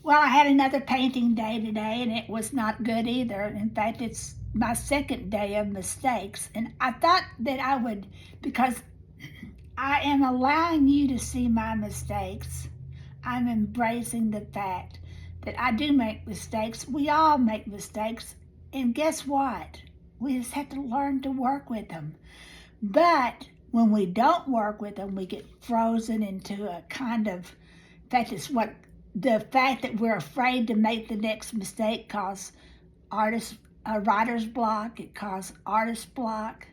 Well, I had another painting day today, and it was not good either. In fact, it's my second day of mistakes. And I thought that I would, because I am allowing you to see my mistakes. I'm embracing the fact that I do make mistakes. We all make mistakes. And guess what? We just have to learn to work with them. But when we don't work with them, we get frozen into a kind of, in fact, it's what the fact that we're afraid to make the next mistake causes writer's block. It causes artist block.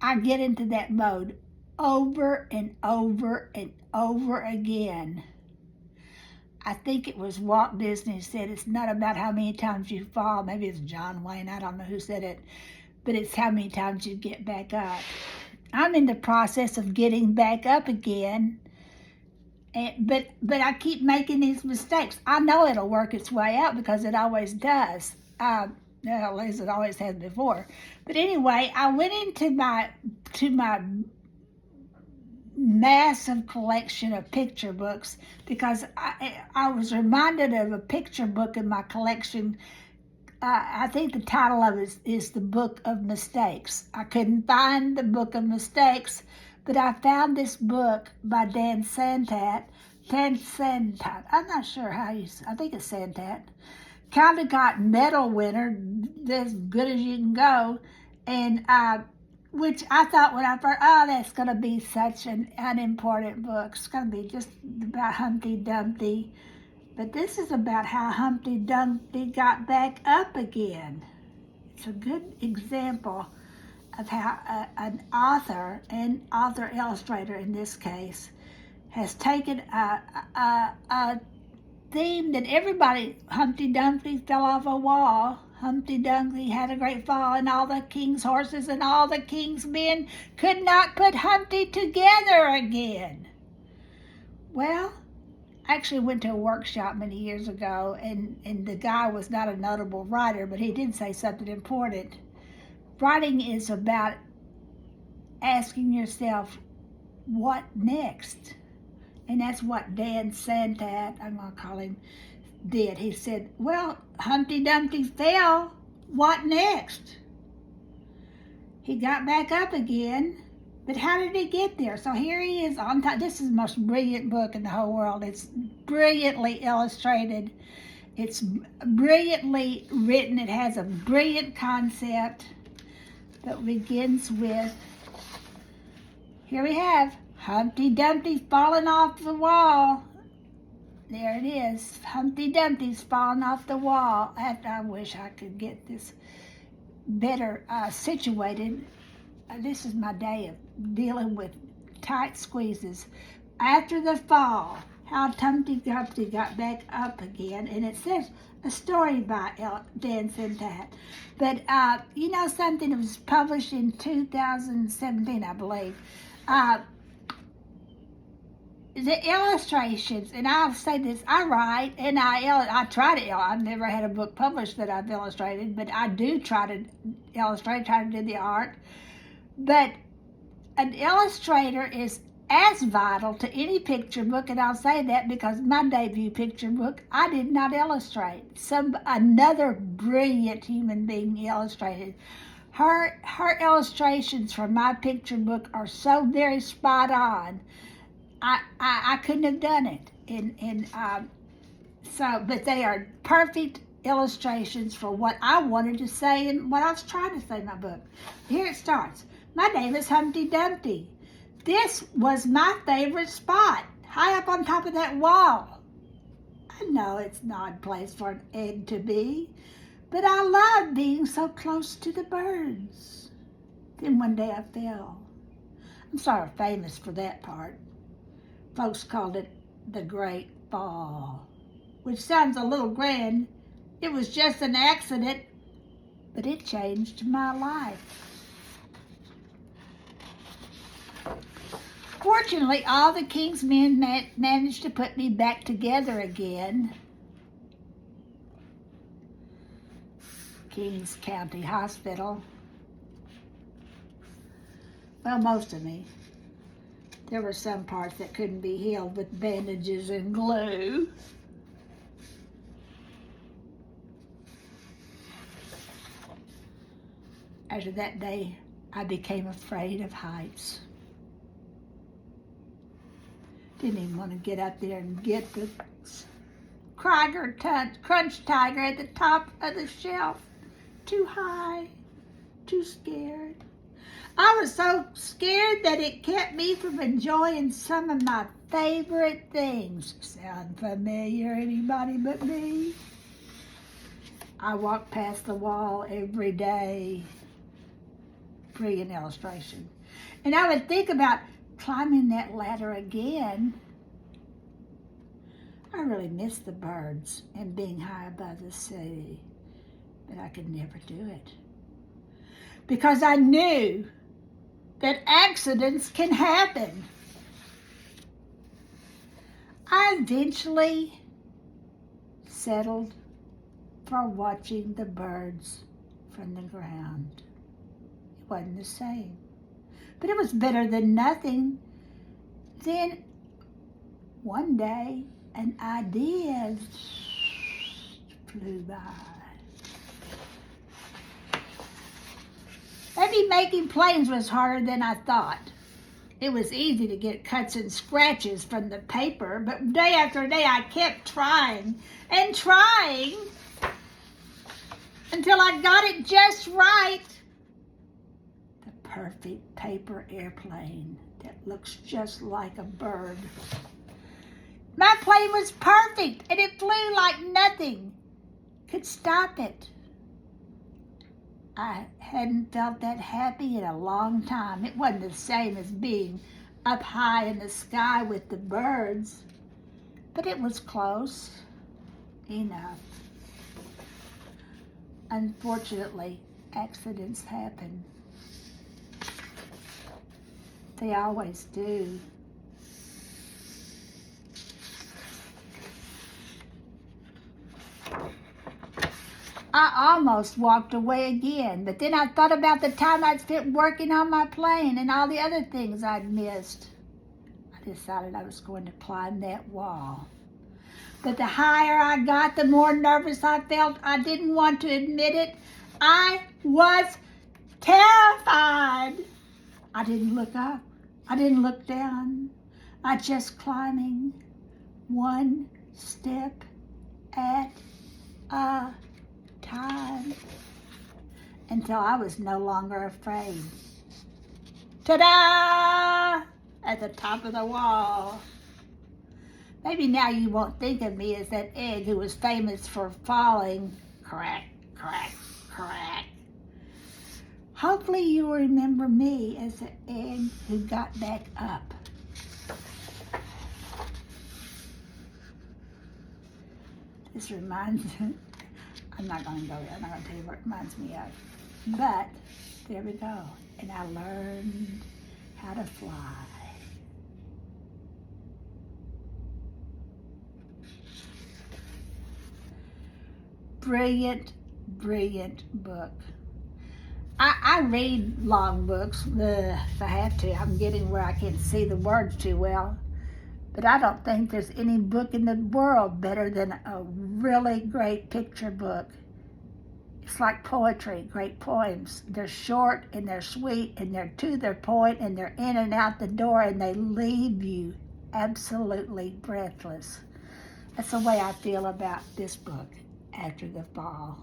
I get into that mode over and over and over again. I think it was Walt Disney said it's not about how many times you fall. Maybe it's John Wayne. I don't know who said it, but it's how many times you get back up. I'm in the process of getting back up again, but I keep making these mistakes. I know it'll work its way out because it always does. At least it always has before. But anyway, I went into my massive collection of picture books because I was reminded of a picture book in my collection. I think the title of it is The Book of Mistakes. I couldn't find the Book of Mistakes, but I found this book by Santat. I'm not sure how I think it's Santat. Kind of got medal winner, as good as you can go, and which I thought when I first, that's going to be such an unimportant book. It's going to be just about Humpty Dumpty. But this is about how Humpty Dumpty got back up again. It's a good example of how an author, and author illustrator in this case, has taken a theme that everybody, Humpty Dumpty fell off a wall. Humpty Dumpty had a great fall, and all the king's horses and all the king's men could not put Humpty together again. Well, I actually went to a workshop many years ago, and the guy was not a notable writer, but he did say something important. Writing is about asking yourself, what next? And that's what Dan Santat, I'm going to call him, did. He said, well, Humpty Dumpty fell. What next? He got back up again, but how did he get there? So here he is on top. This is the most brilliant book in the whole world. It's brilliantly illustrated. It's brilliantly written. It has a brilliant concept that begins with, here we have Humpty Dumpty falling off the wall. There it is. Humpty Dumpty's falling off the wall. I wish I could get this better situated. This is my day of dealing with tight squeezes. After the fall, how Humpty Dumpty got back up again. And it says a story by Dan Santat. But you know something that was published in 2017, I believe. The illustrations, and I'll say this, I write and I try to, I've never had a book published that I've illustrated, but I do try to illustrate, try to do the art. But an illustrator is as vital to any picture book, and I'll say that because my debut picture book, I did not illustrate. Another brilliant human being illustrated. Her illustrations for my picture book are so very spot on. I couldn't have done it, but they are perfect illustrations for what I wanted to say and what I was trying to say in my book. Here it starts. My name is Humpty Dumpty. This was my favorite spot, high up on top of that wall. I know it's an odd place for an egg to be, but I love being so close to the birds. Then one day I fell. I'm sort of famous for that part. Folks called it the Great Fall, which sounds a little grand. It was just an accident, but it changed my life. Fortunately, all the king's men managed to put me back together again. Kings County Hospital. Well, most of me. There were some parts that couldn't be healed with bandages and glue. After that day, I became afraid of heights. Didn't even want to get up there and get the Crunch Tiger at the top of the shelf. Too high, too scared. I was so scared that it kept me from enjoying some of my favorite things. Sound familiar, anybody but me? I walked past the wall every day. Brilliant illustration. And I would think about climbing that ladder again. I really miss the birds and being high above the sea, but I could never do it because I knew that accidents can happen. I eventually settled for watching the birds from the ground. It wasn't the same, but it was better than nothing. Then one day, an idea flew by. Maybe making planes was harder than I thought. It was easy to get cuts and scratches from the paper, but day after day I kept trying and trying until I got it just right. The perfect paper airplane that looks just like a bird. My plane was perfect, and it flew like nothing could stop it. I hadn't felt that happy in a long time. It wasn't the same as being up high in the sky with the birds, but it was close enough. Unfortunately, accidents happen. They always do. I almost walked away again, but then I thought about the time I'd spent working on my plane and all the other things I'd missed. I decided I was going to climb that wall. But the higher I got, the more nervous I felt. I didn't want to admit it. I was terrified. I didn't look up. I didn't look down. I just climbing one step at a time until I was no longer afraid. Ta-da! At the top of the wall. Maybe now you won't think of me as that egg who was famous for falling. Crack, crack, crack. Hopefully you will remember me as the egg who got back up. This reminds me, I'm not going to go there. I'm not going to tell you what it reminds me of. But there we go. And I learned how to fly. Brilliant, brilliant book. I read long books if I have to. I'm getting where I can't see the words too well. But I don't think there's any book in the world better than a really great picture book. It's like poetry, great poems. They're short and they're sweet and they're to their point and they're in and out the door and they leave you absolutely breathless. That's the way I feel about this book, After the Fall.